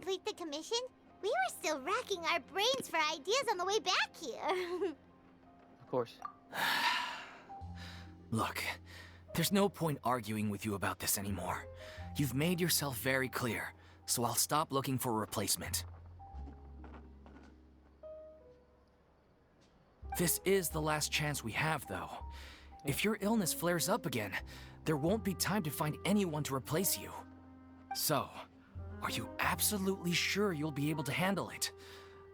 complete the commission? We were still racking our brains for ideas on the way back here. Of course. Look, there's no point arguing with you about this anymore. You've made yourself very clear, so I'll stop looking for a replacement. This is the last chance we have, though. If your illness flares up again, there won't be time to find anyone to replace you. So, are you absolutely sure you'll be able to handle it?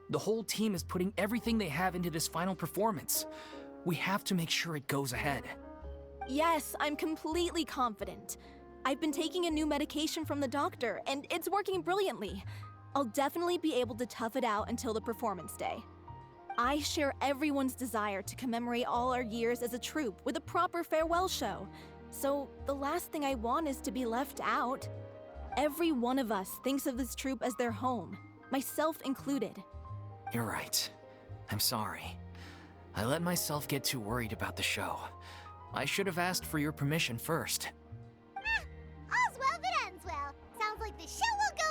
The whole team is putting everything they have into this final performance. We have to make sure it goes ahead. Yes, I'm completely confident. I've been taking a new medication from the doctor, and it's working brilliantly. I'll definitely be able to tough it out until the performance day. I share everyone's desire to commemorate all our years as a troupe with a proper farewell show. So the last thing I want is to be left out. Every one of us thinks of this troupe as their home, myself included. You're right. I'm sorry. I let myself get too worried about the show. I should have asked for your permission first. All's well that ends well. Sounds like the show will go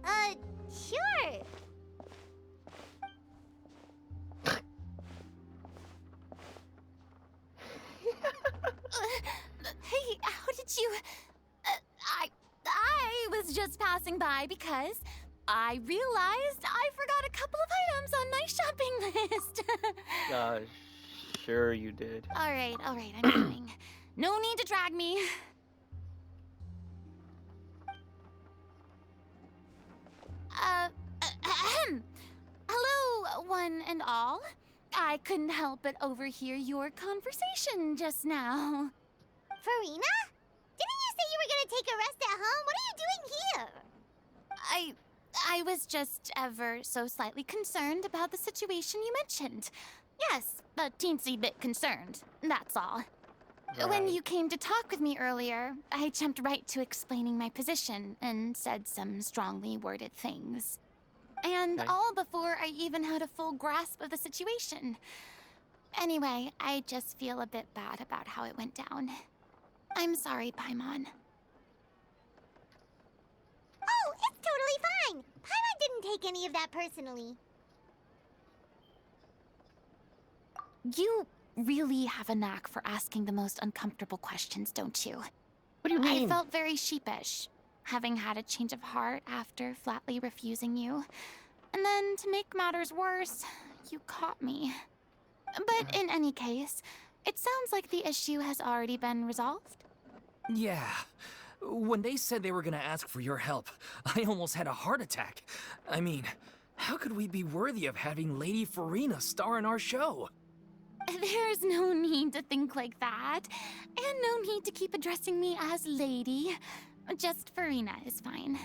on. Sure. Hey, how did you... I was just passing by because I realized I forgot a couple of items on my shopping list. Sure you did. All right, I'm coming. No need to drag me. Hello, one and all. I couldn't help but overhear your conversation just now. Furina? Didn't you say you were gonna take a rest at home? What are you doing here? I was just ever so slightly concerned about the situation you mentioned. Yes, a teensy bit concerned, that's all. When you came to talk with me earlier, I jumped right to explaining my position and said some strongly worded things. And all before I even had a full grasp of the situation. Anyway, I just feel a bit bad about how it went down. I'm sorry, Paimon. Oh, it's totally fine. Paimon didn't take any of that personally. You really have a knack for asking the most uncomfortable questions, don't you? What do you mean? I felt very sheepish, having had a change of heart after flatly refusing you. And then, to make matters worse, you caught me. But in any case, it sounds like the issue has already been resolved. Yeah. When they said they were gonna ask for your help, I almost had a heart attack. I mean, how could we be worthy of having Lady Furina star in our show? There's no need to think like that, and no need to keep addressing me as Lady. Just Furina is fine.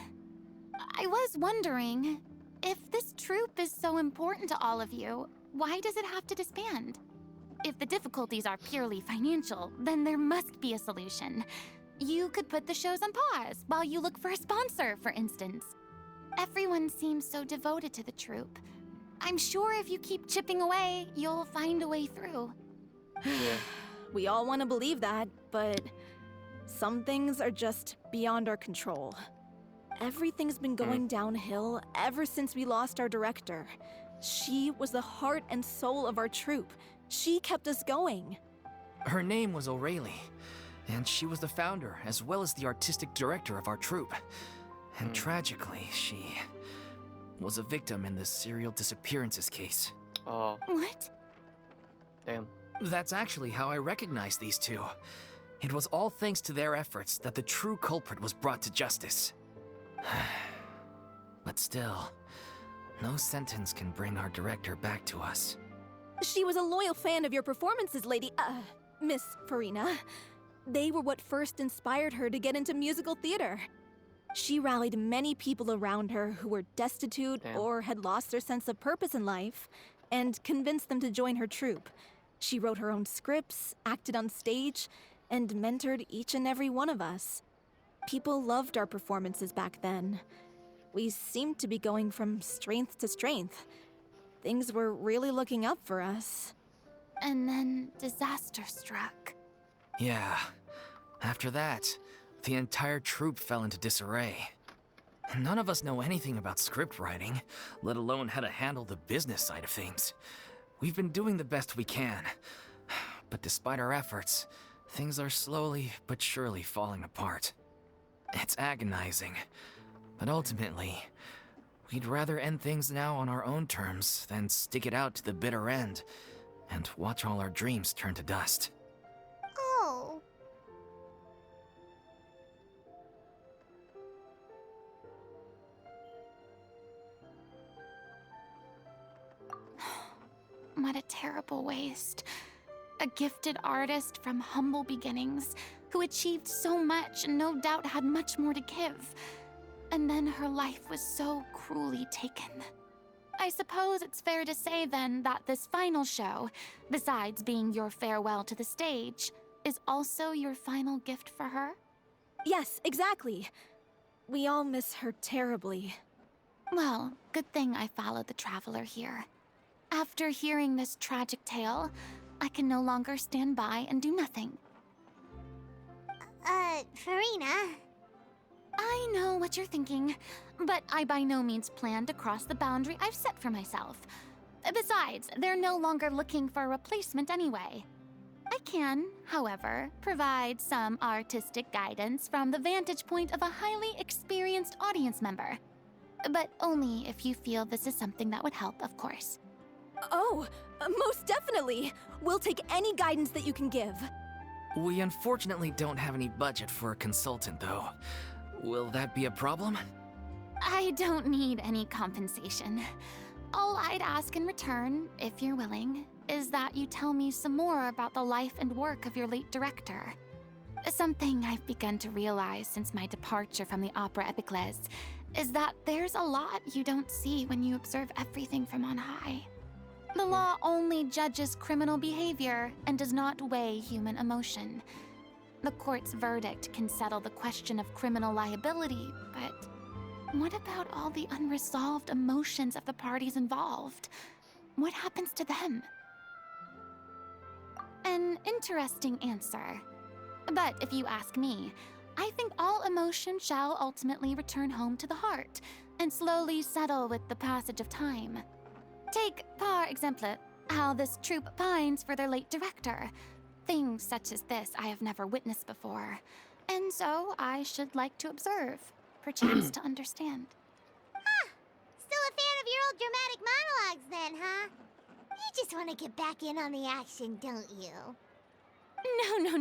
I was wondering, if this troupe is so important to all of you, why does it have to disband? If the difficulties are purely financial, then there must be a solution. You could put the shows on pause while you look for a sponsor, for instance. Everyone seems so devoted to the troupe. I'm sure if you keep chipping away, you'll find a way through. Yeah. We all want to believe that, but some things are just beyond our control. Everything's been going downhill ever since we lost our director. She was the heart and soul of our troupe. She kept us going. Her name was O'Reilly, and she was the founder as well as the artistic director of our troupe. And tragically, she was a victim in the serial disappearances case. Oh, What? damn. That's actually how I recognized these two. It was all thanks to their efforts that the true culprit was brought to justice. But still, no sentence can bring our director back to us. She was a loyal fan of your performances, Miss Furina. They were what first inspired her to get into musical theater. She rallied many people around her who were destitute or had lost their sense of purpose in life, and convinced them to join her troupe. She wrote her own scripts, acted on stage, and mentored each and every one of us. People loved our performances back then. We seemed to be going from strength to strength. Things were really looking up for us. And then disaster struck. Yeah. After that, the entire troupe fell into disarray. None of us know anything about script writing, let alone how to handle the business side of things. We've been doing the best we can, but despite our efforts, things are slowly but surely falling apart. It's agonizing, but ultimately, we'd rather end things now on our own terms than stick it out to the bitter end and watch all our dreams turn to dust. Oh. What a terrible waste. A gifted artist from humble beginnings who achieved so much and no doubt had much more to give. And then her life was so cruelly taken. I suppose it's fair to say then that this final show, besides being your farewell to the stage, is also your final gift for her? Yes, exactly. We all miss her terribly. Well, good thing I followed the traveler here. After hearing this tragic tale, I can no longer stand by and do nothing. Furina. I know what you're thinking, but I by no means plan to cross the boundary I've set for myself. Besides, they're no longer looking for a replacement anyway. I can, however, provide some artistic guidance from the vantage point of a highly experienced audience member. But only if you feel this is something that would help, of course. Oh, most definitely! We'll take any guidance that you can give. We unfortunately don't have any budget for a consultant, though. Will that be a problem? I don't need any compensation. All I'd ask in return, if you're willing, is that you tell me some more about the life and work of your late director. Something I've begun to realize since my departure from the Opera Epiclese is that there's a lot you don't see when you observe everything from on high. The law only judges criminal behavior and does not weigh human emotion. The court's verdict can settle the question of criminal liability, but what about all the unresolved emotions of the parties involved? What happens to them? An interesting answer. But if you ask me, I think all emotion shall ultimately return home to the heart and slowly settle with the passage of time. Take, par exemple, how this troupe pines for their late director. Things such as this I have never witnessed before, and so I should like to observe, perchance to understand. Still a fan of your old dramatic monologues then, huh? You just want to get back in on the action, don't you?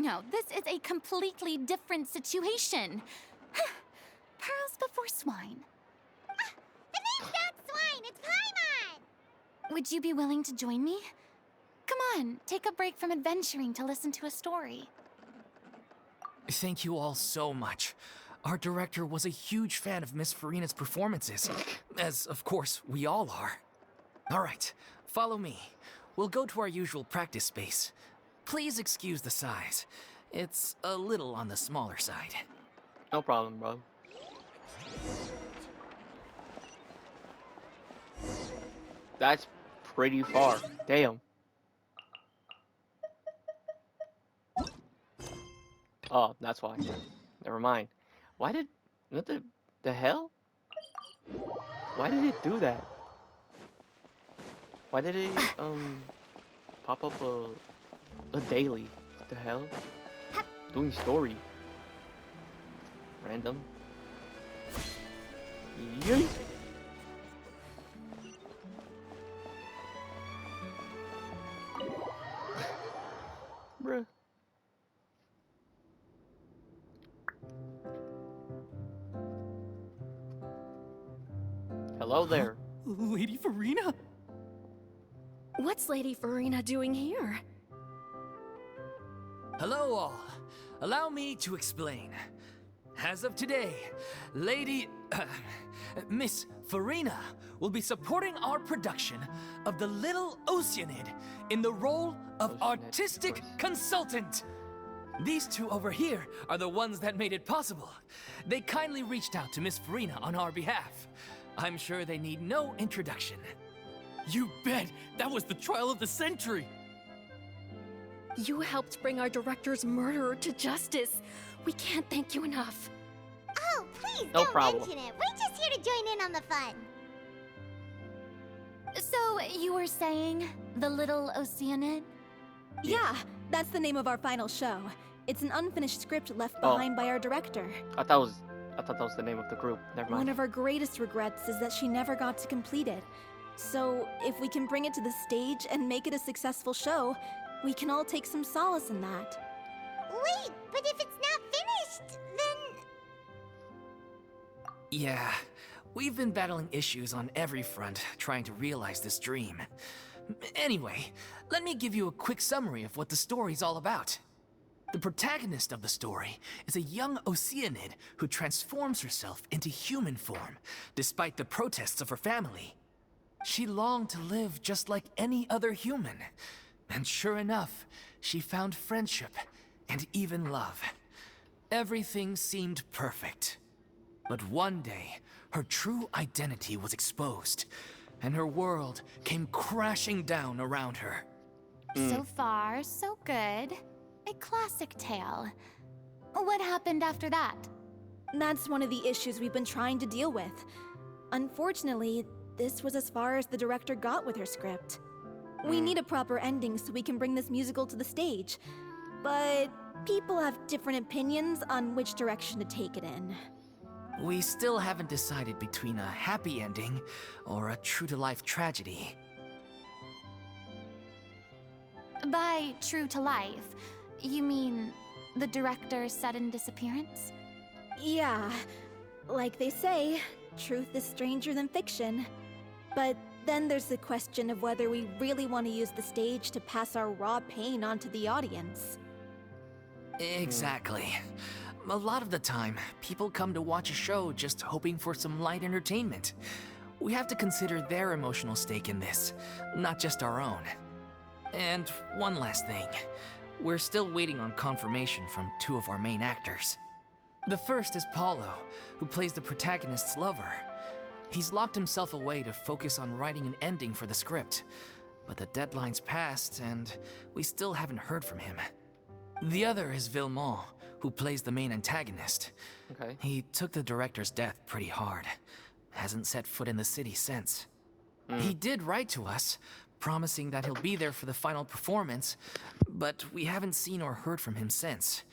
No. This is a completely different situation. Pearls before swine. The name's not Swine, it's Paimon! Would you be willing to join me? Come on, take a break from adventuring to listen to a story. Thank you all so much. Our director was a huge fan of Miss Furina's performances, as of course we all are. All right, follow me. We'll go to our usual practice space. Please excuse the size. It's a little on the smaller side. No problem, bro. That's pretty far. Damn. Oh, that's why. Never mind. Why did... What the hell? Why did it do that? Why did it, pop up a daily? What the hell? Doing story. Random. Yeet. Bruh. Hello there. Lady Furina? What's Lady Furina doing here? Hello all. Allow me to explain. As of today, Miss Furina will be supporting our production of The Little Oceanid in the role of Oceanid, artistic of course. consultant. These two over here are the ones that made it possible. They kindly reached out to Miss Furina on our behalf. I'm sure they need no introduction. You bet! That was the trial of the century! You helped bring our director's murderer to justice. We can't thank you enough. Oh, please No don't problem. mention it. We're just here to join in on the fun. So, you were saying the Little Oceanid? Yeah, that's the name of our final show. It's an unfinished script left Oh. behind by our director. I thought that was the name of the group. Never One mind. of our greatest regrets is that she never got to complete it. So, if we can bring it to the stage and make it a successful show, we can all take some solace in that. Wait, but if it's not finished, then... Yeah, we've been battling issues on every front trying to realize this dream. Anyway, let me give you a quick summary of what the story's all about. The protagonist of the story is a young Oceanid who transforms herself into human form, despite the protests of her family. She longed to live just like any other human. And sure enough, she found friendship and even love. Everything seemed perfect. But one day, her true identity was exposed, and her world came crashing down around her. So far, so good. A classic tale. What happened after that? That's one of the issues we've been trying to deal with. Unfortunately, this was as far as the director got with her script. We need a proper ending so we can bring this musical to the stage. But people have different opinions on which direction to take it in. We still haven't decided between a happy ending or a true-to-life tragedy. By true to life, you mean the director's sudden disappearance? Yeah, like they say, truth is stranger than fiction. But then there's the question of whether we really want to use the stage to pass our raw pain onto the audience. Exactly. A lot of the time, people come to watch a show just hoping for some light entertainment. We have to consider their emotional stake in this, not just our own. And one last thing. We're still waiting on confirmation from two of our main actors. The first is Paulo, who plays the protagonist's lover. He's locked himself away to focus on writing an ending for the script, but the deadline's passed and we still haven't heard from him. The other is Villemont, who plays the main antagonist. Okay. He took the director's death pretty hard. Hasn't set foot in the city since. He did write to us, promising that he'll be there for the final performance, but we haven't seen or heard from him since.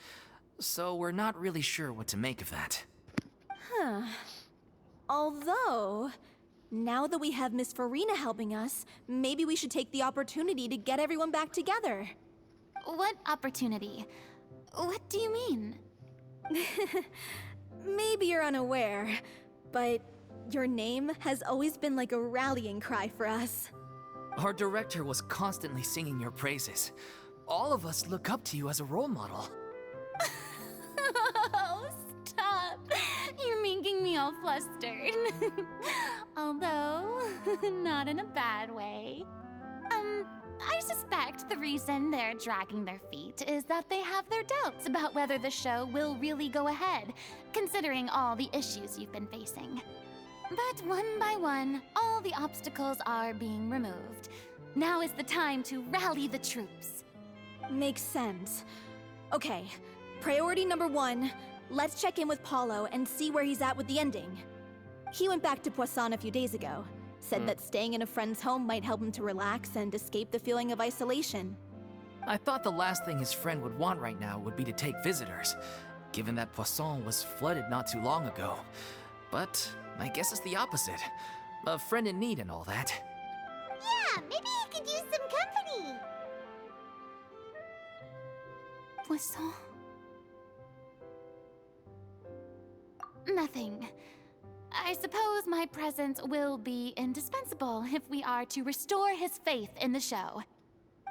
So we're not really sure what to make of that. Although, now that we have Miss Furina helping us, maybe we should take the opportunity to get everyone back together. What opportunity? What do you mean? Maybe you're unaware, but your name has always been like a rallying cry for us. Our director was constantly singing your praises. All of us look up to you as a role model. Oh, stop! You're making me all flustered. Although, not in a bad way. I suspect the reason they're dragging their feet is that they have their doubts about whether the show will really go ahead, considering all the issues you've been facing. But one by one, all the obstacles are being removed. Now is the time to rally the troops. Makes sense. Okay, priority number 1, let's check in with Paulo and see where he's at with the ending. He went back to Poisson a few days ago. Said that staying in a friend's home might help him to relax and escape the feeling of isolation. I thought the last thing his friend would want right now would be to take visitors, given that Poisson was flooded not too long ago. But I guess it's the opposite. A friend in need and all that. Yeah, maybe he could use some company. Poisson? Nothing. I suppose my presence will be indispensable if we are to restore his faith in the show.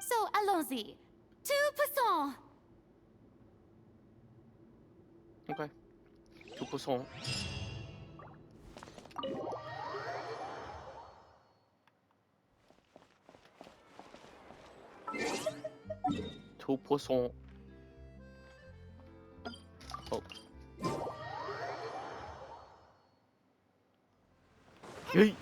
So, allons-y. To Poisson! Okay. 2%. Two poissons. Oh. Hey.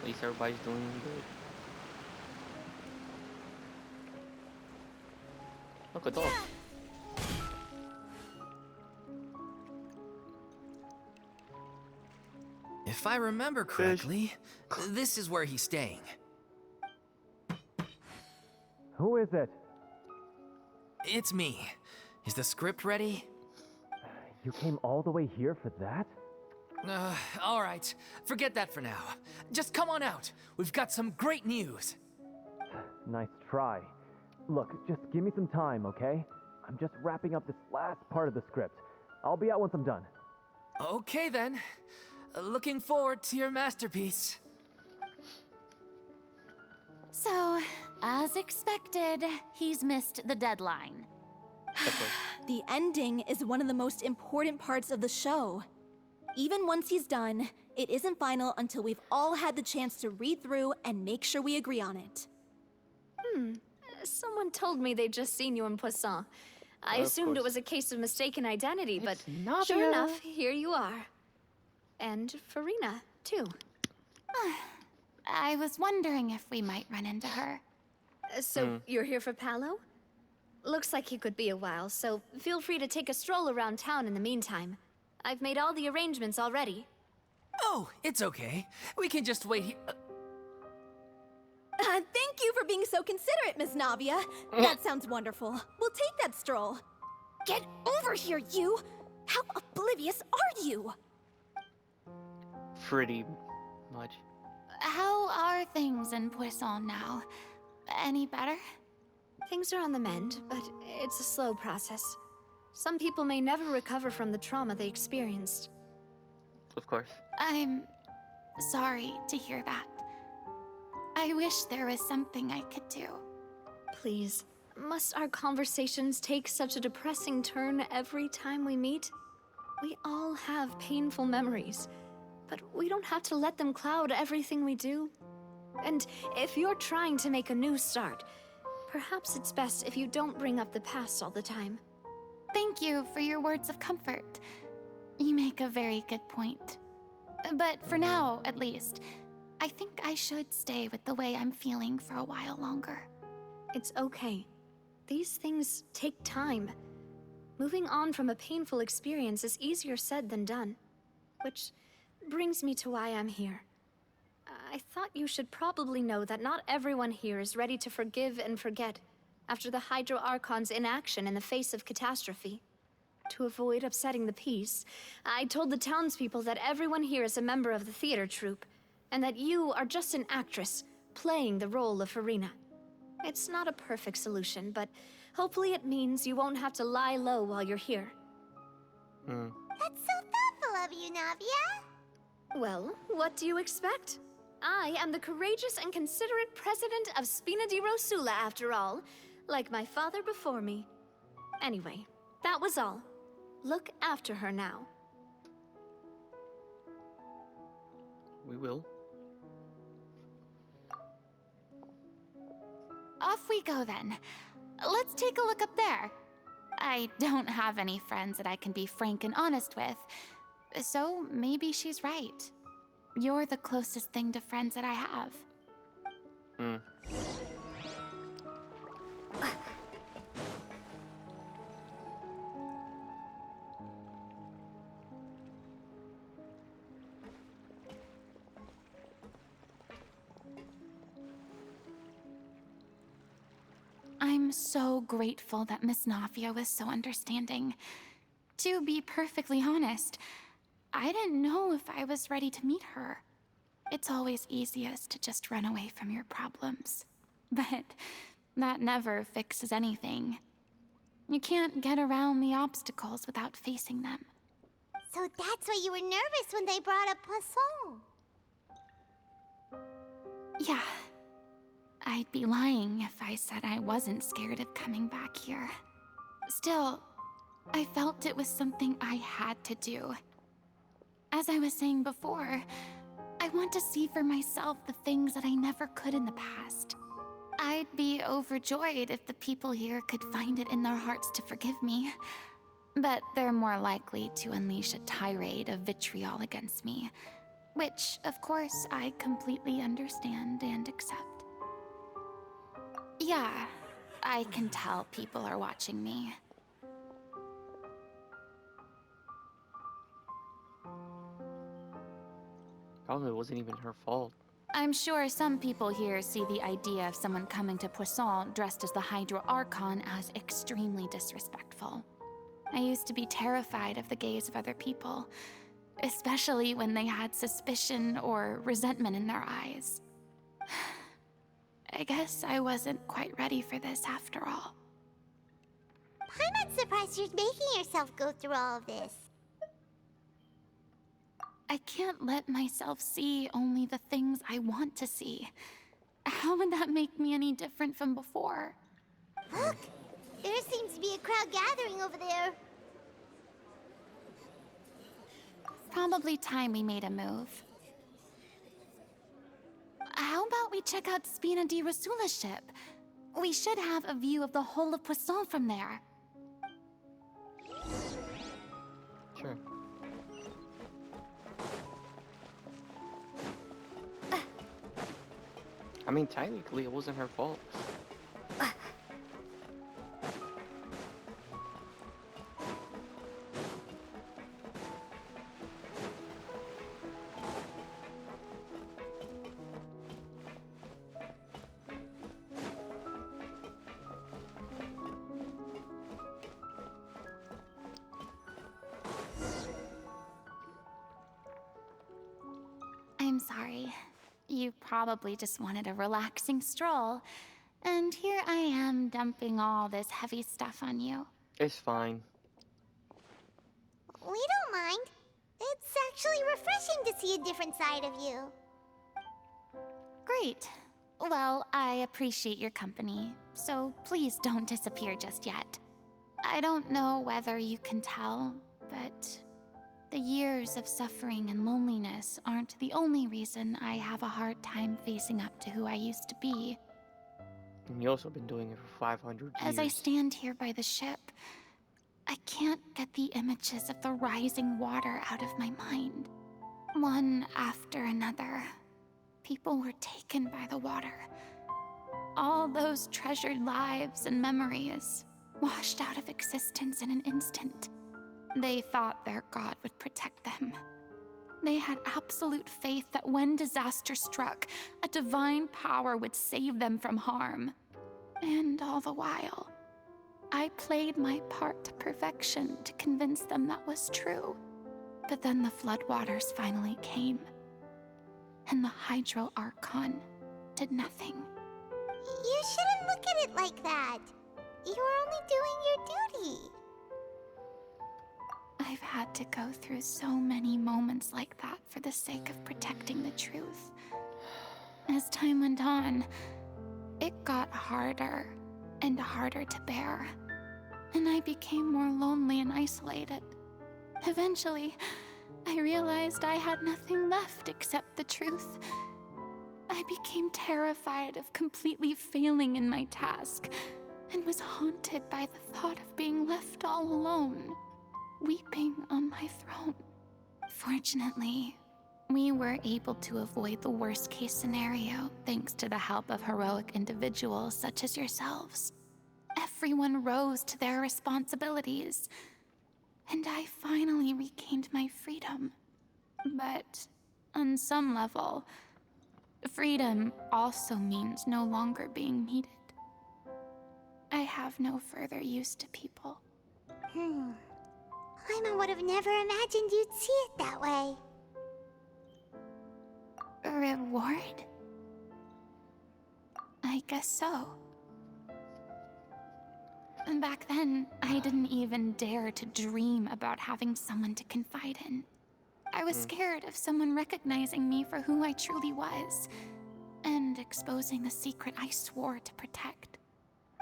At least everybody's doing good. Look, adult. If I remember correctly, this is where he's staying. Who is it? It's me. Is the script ready? You came all the way here for that? All right. Forget that for now. Just come on out. We've got some great news. Nice try. Look, just give me some time, okay? I'm just wrapping up this last part of the script. I'll be out once I'm done. Okay then. Looking forward to your masterpiece. So, as expected, he's missed the deadline. The ending is one of the most important parts of the show. Even once he's done, it isn't final until we've all had the chance to read through and make sure we agree on it. Someone told me they'd just seen you in Poisson. I Of assumed it course. was a case of mistaken identity, but It's Navia. sure enough, here you are. And Furina, too. I was wondering if we might run into her. So you're here for Paolo? Looks like he could be a while, so feel free to take a stroll around town in the meantime. I've made all the arrangements already. Oh, it's okay. We can just wait here. Thank you for being so considerate, Miss Navia. That sounds wonderful. We'll take that stroll. Get over here, you! How oblivious are you? Pretty much. How are things in Poisson now? Any better? Things are on the mend, but it's a slow process. Some people may never recover from the trauma they experienced. Of course. I'm sorry to hear that. I wish there was something I could do. Please, must our conversations take such a depressing turn every time we meet? We all have painful memories, but we don't have to let them cloud everything we do. And if you're trying to make a new start, perhaps it's best if you don't bring up the past all the time. Thank you for your words of comfort. You make a very good point. But for now, at least, I think I should stay with the way I'm feeling for a while longer. It's okay. These things take time. Moving on from a painful experience is easier said than done. Which brings me to why I'm here. I thought you should probably know that not everyone here is ready to forgive and forget after the Hydro Archon's inaction in the face of catastrophe. To avoid upsetting the peace, I told the townspeople that everyone here is a member of the theater troupe, and that you are just an actress playing the role of Furina. It's not a perfect solution, but hopefully it means you won't have to lie low while you're here. That's so thoughtful of you, Navia. Well, what do you expect? I am the courageous and considerate president of Spina di Rosula, after all, like my father before me. Anyway, that was all. Look after her now. We will. Off we go then. Let's take a look up there. I don't have any friends that I can be frank and honest with, so maybe she's right. You're the closest thing to friends that I have. I'm so grateful that Miss Navia was so understanding. To be perfectly honest, I didn't know if I was ready to meet her. It's always easiest to just run away from your problems. But that never fixes anything. You can't get around the obstacles without facing them. So that's why you were nervous when they brought up Poisson. Yeah. I'd be lying if I said I wasn't scared of coming back here. Still, I felt it was something I had to do. As I was saying before, I want to see for myself the things that I never could in the past. I'd be overjoyed if the people here could find it in their hearts to forgive me. But they're more likely to unleash a tirade of vitriol against me, which, of course, I completely understand and accept. Yeah, I can tell people are watching me. Probably wasn't even her fault. I'm sure some people here see the idea of someone coming to Poisson dressed as the Hydro Archon as extremely disrespectful. I used to be terrified of the gaze of other people, especially when they had suspicion or resentment in their eyes. I guess I wasn't quite ready for this after all. I'm not surprised you're making yourself go through all of this. I can't let myself see only the things I want to see. How would that make me any different from before? Look, there seems to be a crowd gathering over there. Probably time we made a move. How about we check out Spina di Rasula's ship? We should have a view of the whole of Poisson from there. Sure. I mean, technically, it wasn't her fault. I'm sorry. You probably just wanted a relaxing stroll. And here I am dumping all this heavy stuff on you. It's fine. We don't mind. It's actually refreshing to see a different side of you. Great. Well, I appreciate your company, so please don't disappear just yet. I don't know whether you can tell, but the years of suffering and loneliness aren't the only reason I have a hard time facing up to who I used to be. And you also been doing it for 500 years. As I stand here by the ship, I can't get the images of the rising water out of my mind. One after another, people were taken by the water. All those treasured lives and memories washed out of existence in an instant. They thought their god would protect them. They had absolute faith that when disaster struck, a divine power would save them from harm. And all the while, I played my part to perfection to convince them that was true. But then the floodwaters finally came, and the Hydro Archon did nothing. You shouldn't look at it like that. You're only doing your duty. I've had to go through so many moments like that for the sake of protecting the truth. As time went on, it got harder and harder to bear, and I became more lonely and isolated. Eventually, I realized I had nothing left except the truth. I became terrified of completely failing in my task, and was haunted by the thought of being left all alone, weeping on my throne. Fortunately, we were able to avoid the worst-case scenario thanks to the help of heroic individuals such as yourselves. Everyone rose to their responsibilities, and I finally regained my freedom. But on some level, freedom also means no longer being needed. I have no further use to people. Paimon would have never imagined you'd see it that way. A reward? I guess so. And back then, I didn't even dare to dream about having someone to confide in. I was scared of someone recognizing me for who I truly was, and exposing the secret I swore to protect.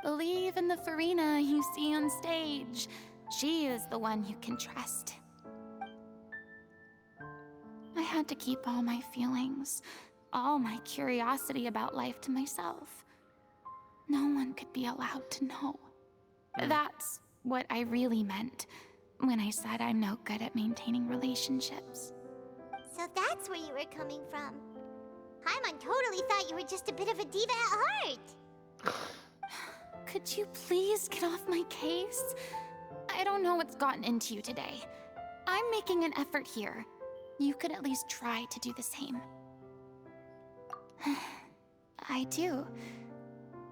Believe in the Furina you see on stage. She is the one you can trust. I had to keep all my feelings, all my curiosity about life to myself. No one could be allowed to know. That's what I really meant when I said I'm no good at maintaining relationships. So that's where you were coming from. Paimon totally thought you were just a bit of a diva at heart. Could you please get off my case? I don't know what's gotten into you today. I'm making an effort here. You could at least try to do the same. I do.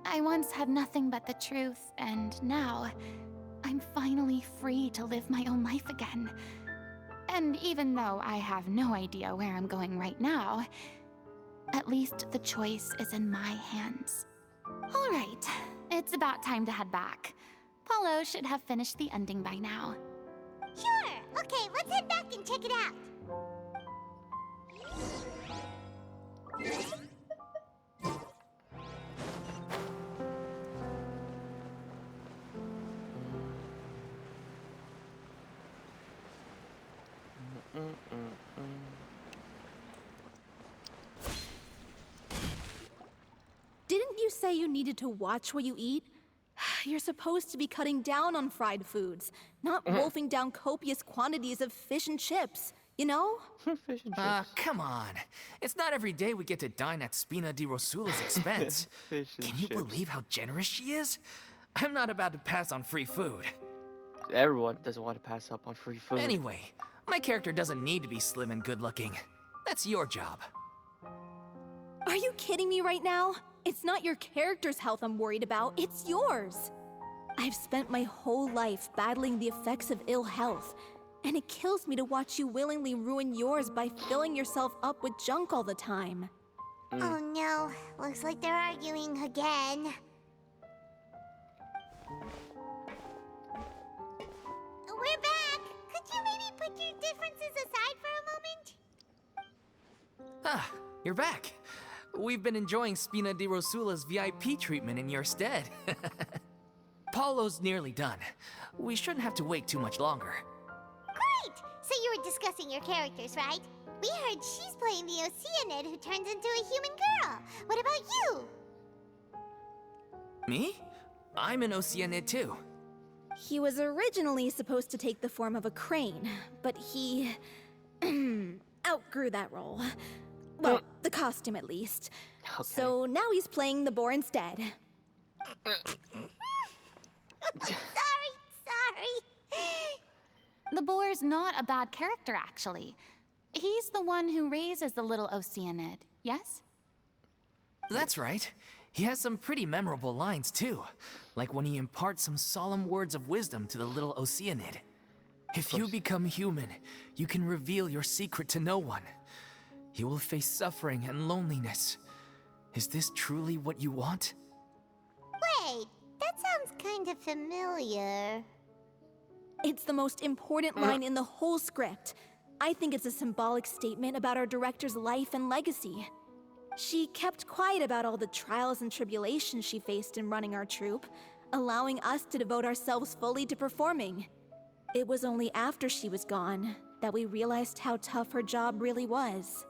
I once had nothing but the truth, and now I'm finally free to live my own life again. And even though I have no idea where I'm going right now, at least the choice is in my hands. All right, it's about time to head back. Paulo should have finished the ending by now. Sure. Okay, let's head back and check it out. Didn't you say you needed to watch what you eat? You're supposed to be cutting down on fried foods, not wolfing down copious quantities of fish and chips, you know? Fish and chips. Come on. It's not every day we get to dine at Spina di Rosula's expense. Fish and Can you chips. believe how generous she is? I'm not about to pass on free food. Everyone doesn't want to pass up on free food. Anyway, my character doesn't need to be slim and good looking. That's your job. Are you kidding me right now? It's not your character's health I'm worried about, it's yours. I've spent my whole life battling the effects of ill health, and it kills me to watch you willingly ruin yours by filling yourself up with junk all the time. Oh no, looks like they're arguing again. We're back! Could you maybe put your differences aside for a moment? Ah, you're back. We've been enjoying Spina di Rosula's VIP treatment in your stead. Paulo's nearly done. We shouldn't have to wait too much longer. Great! So you were discussing your characters, right? We heard she's playing the Oceanid who turns into a human girl. What about you? Me? I'm an Oceanid too. He was originally supposed to take the form of a crane, but he outgrew that role. Well, the costume at least. Okay. So now he's playing the boar instead. Sorry. The boar's not a bad character, actually. He's the one who raises the little Oceanid, yes? That's right. He has some pretty memorable lines too, like when he imparts some solemn words of wisdom to the little Oceanid. If you become human, you can reveal your secret to no one. You will face suffering and loneliness. Is this truly what you want? Wait, that sounds kind of familiar. It's the most important line in the whole script. I think it's a symbolic statement about our director's life and legacy. She kept quiet about all the trials and tribulations she faced in running our troupe, allowing us to devote ourselves fully to performing. It was only after she was gone that we realized how tough her job really was.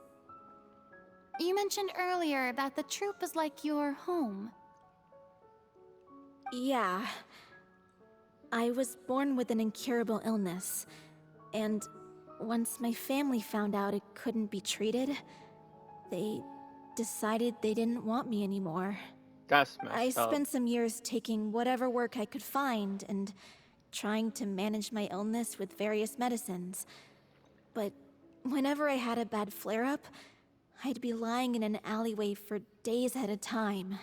You mentioned earlier that the troupe is like your home. Yeah. I was born with an incurable illness, and once my family found out it couldn't be treated, they decided they didn't want me anymore. That's messed I up. spent some years taking whatever work I could find and trying to manage my illness with various medicines. But whenever I had a bad flare-up, I'd be lying in an alleyway for days at a time.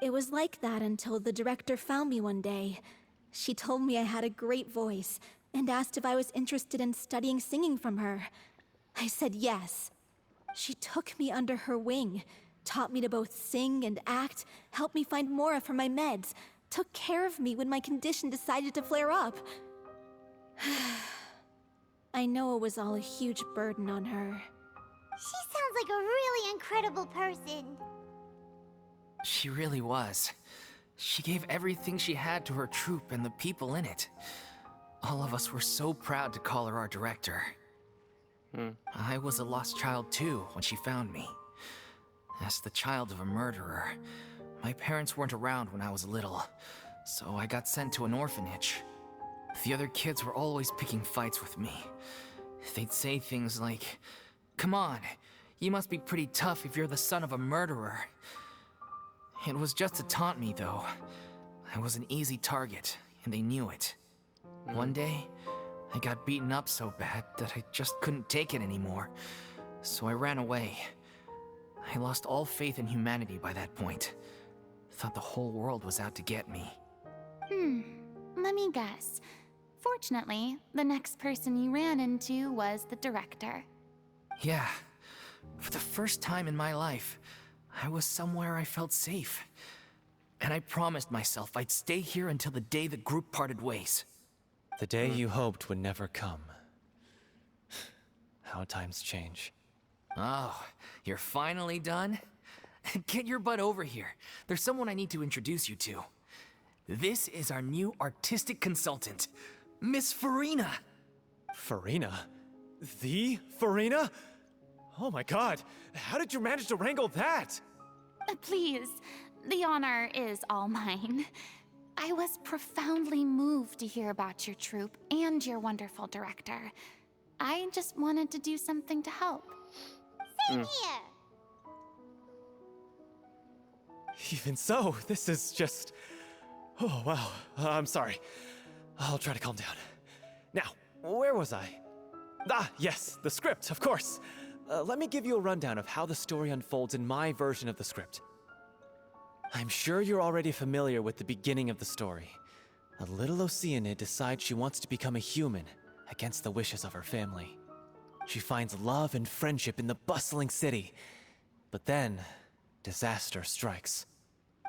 It was like that until the director found me one day. She told me I had a great voice and asked if I was interested in studying singing from her. I said yes. She took me under her wing, taught me to both sing and act, helped me find Mora for my meds, took care of me when my condition decided to flare up. I know it was all a huge burden on her. She sounds like a really incredible person. She really was. She gave everything she had to her troupe and the people in it. All of us were so proud to call her our director. I was a lost child too when she found me. As the child of a murderer, my parents weren't around when I was little, so I got sent to an orphanage. The other kids were always picking fights with me. They'd say things like, "Come on, you must be pretty tough if you're the son of a murderer." It was just to taunt me, though. I was an easy target, and they knew it. One day, I got beaten up so bad that I just couldn't take it anymore, so I ran away. I lost all faith in humanity by that point. Thought the whole world was out to get me. Let me guess. Fortunately, the next person you ran into was the director. Yeah, for the first time in my life, I was somewhere I felt safe. And I promised myself I'd stay here until the day the group parted ways. The day you hoped would never come. How times change. Oh, you're finally done? Get your butt over here. There's someone I need to introduce you to. This is our new artistic consultant, Miss Furina. Furina? The Furina? Oh my god, how did you manage to wrangle that? Please, the honor is all mine. I was profoundly moved to hear about your troupe and your wonderful director. I just wanted to do something to help. Same here. Even so, this is just... Oh, wow. I'm sorry. I'll try to calm down. Now, where was I? Ah, yes, the script, of course. Let me give you a rundown of how the story unfolds in my version of the script. I'm sure you're already familiar with the beginning of the story. A little Oceanid decides she wants to become a human, against the wishes of her family. She finds love and friendship in the bustling city. But then, disaster strikes.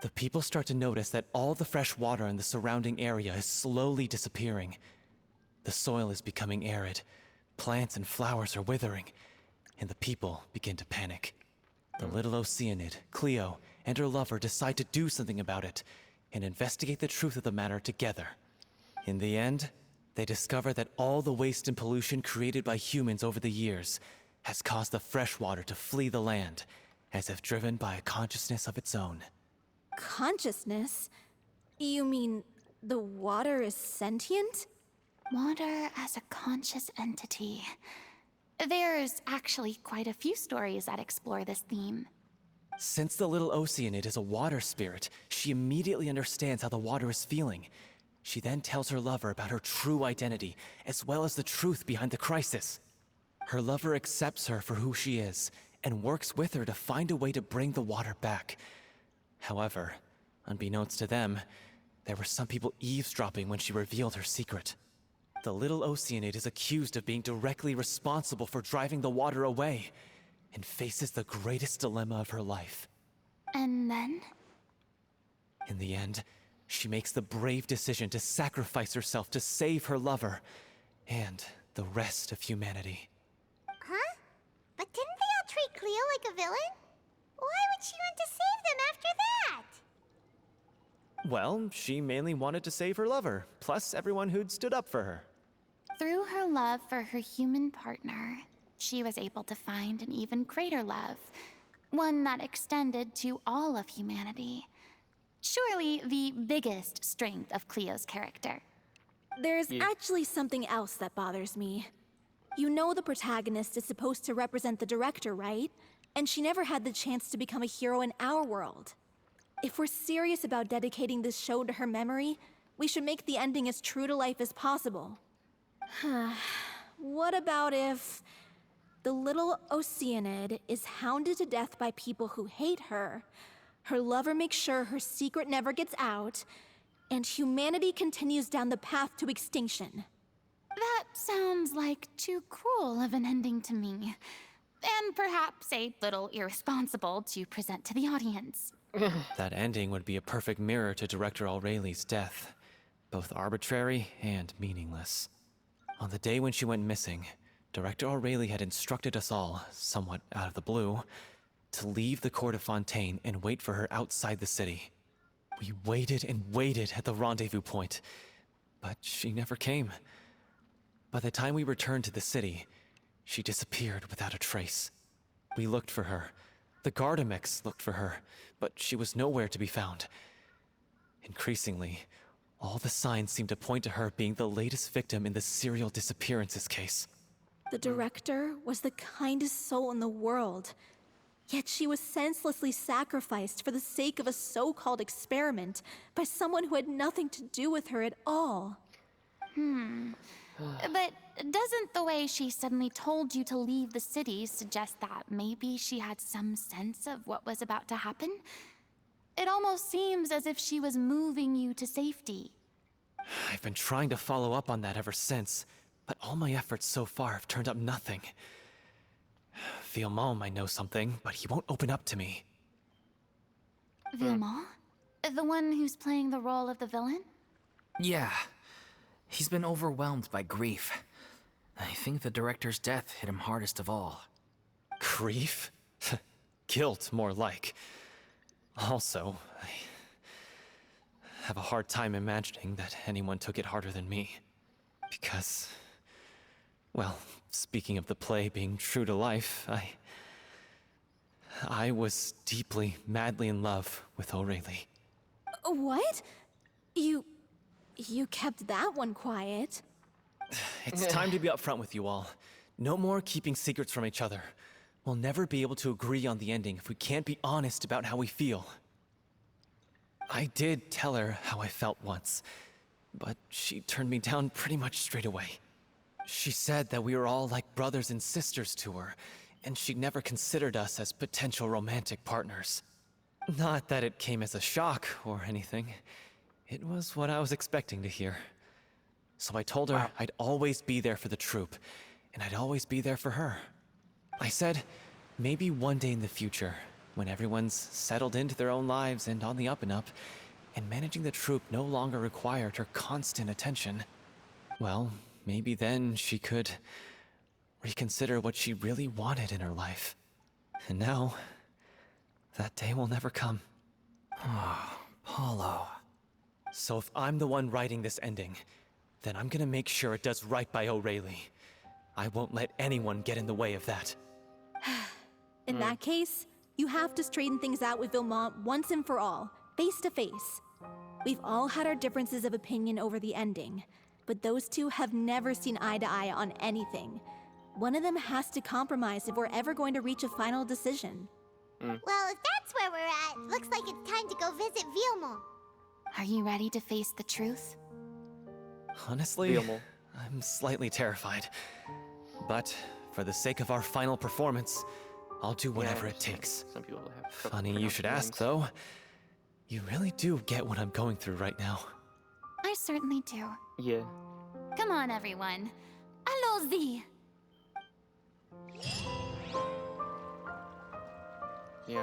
The people start to notice that all the fresh water in the surrounding area is slowly disappearing. The soil is becoming arid, plants and flowers are withering, and the people begin to panic. The little Oceanid, Cleo, and her lover decide to do something about it, and investigate the truth of the matter together. In the end, they discover that all the waste and pollution created by humans over the years has caused the fresh water to flee the land, as if driven by a consciousness of its own. Consciousness? You mean the water is sentient? Water as a conscious entity. There's actually quite a few stories that explore this theme. Since the little Oceanid is a water spirit, she immediately understands how the water is feeling. She then tells her lover about her true identity, as well as the truth behind the crisis. Her lover accepts her for who she is, and works with her to find a way to bring the water back. However, unbeknownst to them, there were some people eavesdropping when she revealed her secret. The little Oceanid is accused of being directly responsible for driving the water away, and faces the greatest dilemma of her life. And then? In the end, she makes the brave decision to sacrifice herself to save her lover, and the rest of humanity. Huh? But didn't they all treat Cleo like a villain? Why would she want to save them after that? Well, she mainly wanted to save her lover, plus everyone who'd stood up for her. Through her love for her human partner, she was able to find an even greater love, one that extended to all of humanity. Surely the biggest strength of Cleo's character. There's actually something else that bothers me. You know the protagonist is supposed to represent the director, right? And she never had the chance to become a hero in our world. If we're serious about dedicating this show to her memory, we should make the ending as true to life as possible. What about if the little Oceanid is hounded to death by people who hate her, her lover makes sure her secret never gets out, and humanity continues down the path to extinction? That sounds like too cruel of an ending to me. And perhaps a little irresponsible to present to the audience. That ending would be a perfect mirror to Director Aureli's death, both arbitrary and meaningless. On the day when she went missing, Director Aureli had instructed us all, somewhat out of the blue, to leave the court of Fontaine and wait for her outside the city. We waited and waited at the rendezvous point, but she never came. By the time we returned to the city, she disappeared without a trace. We looked for her. The Gardamex looked for her, but she was nowhere to be found. Increasingly, all the signs seemed to point to her being the latest victim in the serial disappearances case. The director was the kindest soul in the world. Yet she was senselessly sacrificed for the sake of a so-called experiment by someone who had nothing to do with her at all. But doesn't the way she suddenly told you to leave the city suggest that maybe she had some sense of what was about to happen? It almost seems as if she was moving you to safety. I've been trying to follow up on that ever since, but all my efforts so far have turned up nothing. Villemont might know something, but he won't open up to me. Villemont? The one who's playing the role of the villain? Yeah. He's been overwhelmed by grief. I think the director's death hit him hardest of all. Grief? Guilt, more like. Also, I have a hard time imagining that anyone took it harder than me. Because, well, speaking of the play being true to life, I was deeply, madly in love with Aurelie. What? You kept that one quiet. It's time to be upfront with you all. No more keeping secrets from each other. We'll never be able to agree on the ending if we can't be honest about how we feel. I did tell her how I felt once, but she turned me down pretty much straight away. She said that we were all like brothers and sisters to her, and she never considered us as potential romantic partners. Not that it came as a shock or anything. It was what I was expecting to hear. So I told her I'd always be there for the troupe, and I'd always be there for her. I said, maybe one day in the future, when everyone's settled into their own lives and on the up and up, and managing the troupe no longer required her constant attention, well, maybe then she could reconsider what she really wanted in her life. And now, that day will never come. Oh, Paulo. So if I'm the one writing this ending, then I'm gonna make sure it does right by Aurelie. I won't let anyone get in the way of that. In that case, you have to straighten things out with Villemont once and for all, face to face. We've all had our differences of opinion over the ending, but those two have never seen eye to eye on anything. One of them has to compromise if we're ever going to reach a final decision. Well, if that's where we're at, looks like it's time to go visit Villemont. Are you ready to face the truth? Honestly, Villemont. I'm slightly terrified. But for the sake of our final performance, I'll do whatever it takes. Some people have trouble Funny you should pronouncing ask, though. You really do get what I'm going through right now. I certainly do. names. Yeah. Come on, everyone. Allons-y!